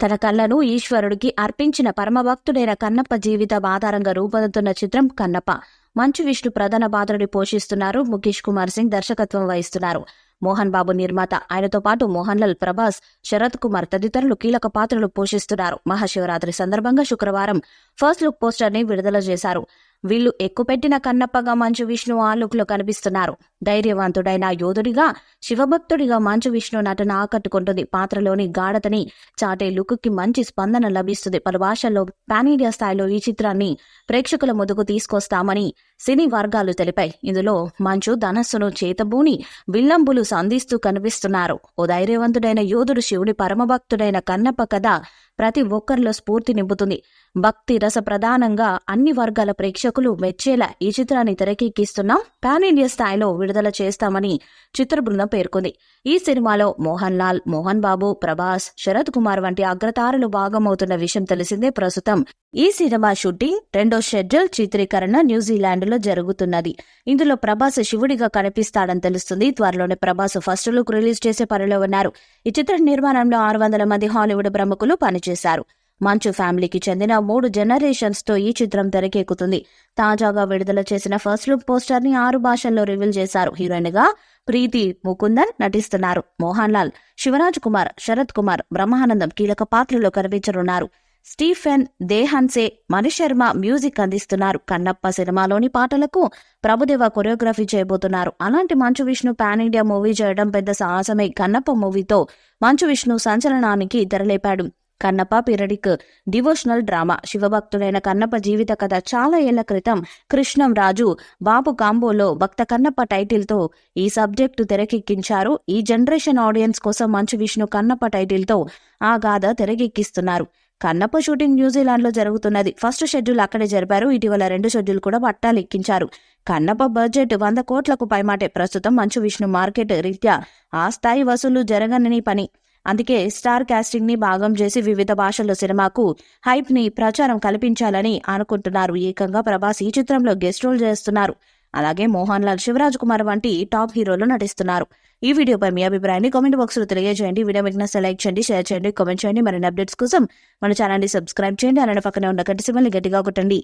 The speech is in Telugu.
తన కళ్ళను ఈశ్వరుడికి అర్పించిన పరమభక్తుడైన కన్నప్ప జీవితం ఆధారంగా రూపొందుతున్న చిత్రం కన్నప్ప. మంచు విష్ణు ప్రధాన పాత్రని పోషిస్తున్నారు. ముఖేష్ కుమార్ సింగ్ దర్శకత్వం వహిస్తున్నారు. మోహన్ బాబు నిర్మాత. ఆయనతో పాటు మోహన్ లాల్, ప్రభాస్, శరత్ కుమార్ తదితరులు కీలక పాత్రలు పోషిస్తున్నారు. మహాశివరాత్రి సందర్భంగా శుక్రవారం ఫస్ట్ లుక్ పోస్టర్ ని విడుదల చేశారు. వీళ్లు ఎక్కుపెట్టిన కన్నప్పగా మంచు విష్ణు ఆ లుక్ లో కనిపిస్తున్నారు. ధైర్యవంతుడైన యోధుడిగా, శివభక్తుడిగా మంచు విష్ణు నటన ఆకట్టుకుంటుంది. పాత్రలోని గాఢతని చాటే లుక్ కి మంచి స్పందన లభిస్తుంది. పలు భాషల్లో పాన్ ఇండియా స్థాయిలో ఈ చిత్రాన్ని ప్రేక్షకుల ముందుకు తీసుకొస్తామని సినీ వర్గాలు తెలిపాయి. ఇందులో మంచు ధనస్సును చేతబూని విల్లంబులు సంధిస్తూ కనిపిస్తున్నారు. ఓ ధైర్యవంతుడైన యోధుడు, శివుడి పరమభక్తుడైన కన్నప్ప కథ ప్రతి ఒక్కరిలో స్ఫూర్తి నింపుతుంది. భక్తి రస ప్రధానంగా అన్ని వర్గాల ప్రేక్షకులు మెచ్చేలా ఈ చిత్రాన్ని తెరకెక్కిస్తున్నాం, పాన్ ఇండియా స్థాయిలో విడుదల చేస్తామని చిత్ర బృందం పేర్కొంది. ఈ సినిమాలో మోహన్ లాల్, మోహన్ బాబు, ప్రభాస్, శరత్ కుమార్ వంటి అగ్రతారలు భాగమవుతున్న విషయం తెలిసిందే. ప్రస్తుతం ఈ సినిమా షూటింగ్ రెండో షెడ్యూల్ చిత్రీకరణ న్యూజిలాండ్ లో జరుగుతున్నది. ఇందులో ప్రభాస్ శివుడిగా కనిపిస్తాడని తెలుస్తుంది. త్వరలోనే ప్రభాస్ ఫస్ట్ లుక్ రిలీజ్ చేసే పనిలో ఉన్నారు. ఈ చిత్ర నిర్మాణంలో 600 మంది హాలీవుడ్ ప్రముఖులు పనిచేశారు. మంచు ఫ్యామిలీకి చెందిన 3 జనరేషన్స్ తో ఈ చిత్రం తెరకెక్కుతుంది. తాజాగా విడుదల చేసిన ఫస్ట్ లుక్ పోస్టర్ ని 6 భాషల్లో రివీల్ చేశారు. హీరోయిన్ గా ప్రీతి ముకుందన్ నటిస్తున్నారు. మోహన్ లాల్, శివరాజ్ కుమార్, శరత్ కుమార్, బ్రహ్మానందం కీలక పాత్రలో కనిపించనున్నారు. స్టీఫెన్ దేహాన్సే, మణిశర్మ మ్యూజిక్ అందిస్తున్నారు. కన్నప్ప సినిమాలోని పాటలకు ప్రభుదేవ కొరియోగ్రఫీ చేయబోతున్నారు. అలాంటి Manchu Vishnu pan India movie చేయడం పెద్ద సాహసమే. కన్నప్ప మూవీతో మంచు విష్ణు సంచలనానికి తెరలేపాడు. Kannappa periodic devotional drama. శివభక్తుడైన కన్నప్ప జీవిత కథ. చాలా ఏళ్ల క్రితం కృష్ణం రాజు, బాబు కాంబోలో భక్త కన్నప్ప టైటిల్ తో ఈ సబ్జెక్టు తెరకెక్కించారు. ఈ జనరేషన్ ఆడియన్స్ కోసం మంచు విష్ణు కన్నప్ప టైటిల్ తో ఆ గాథ తెరకెక్కిస్తున్నారు. కన్నప్ప షూటింగ్ న్యూజిలాండ్ లో జరుగుతున్నది. ఫస్ట్ షెడ్యూల్ అక్కడే జరిపారు. ఇటీవల 2 షెడ్యూల్ కూడా పట్టాలెక్కించారు. కన్నప్ప బడ్జెట్ 100 కోట్లకు పైమాటే. ప్రస్తుతం మంచు విష్ణు మార్కెట్ రీత్యా ఆ స్థాయి వసూలు జరగనని పని. అందుకే స్టార్ కాస్టింగ్ ని భాగం చేసి వివిధ భాషల్లో సినిమాకు హైప్ ని ప్రచారం కల్పించాలని అనుకుంటున్నారు. ఏకంగా ప్రభాస్ ఈ చిత్రంలో గెస్ట్ రోల్ చేస్తున్నారు. అలాగే మోహన్ లాల్, శివరాజ్ కుమార్ వంటి టాప్ హీరోలు నటిస్తున్నారు. ఈ వీడియోపై మీ అభిప్రాయాన్ని కామెంట్ బాక్స్ లో తెలియజేయండి. వీడియో మీకు నచ్చితే లైక్ చేయండి, షేర్ చేయండి, కామెంట్ చేయండి. మరిన్ని అప్డేట్స్ కోసం మన ఛానల్ ని సబ్స్క్రైబ్ చేయండి. అలానే పక్కనే ఉన్న గంట సింబల్ ని గట్టిగా కొట్టండి.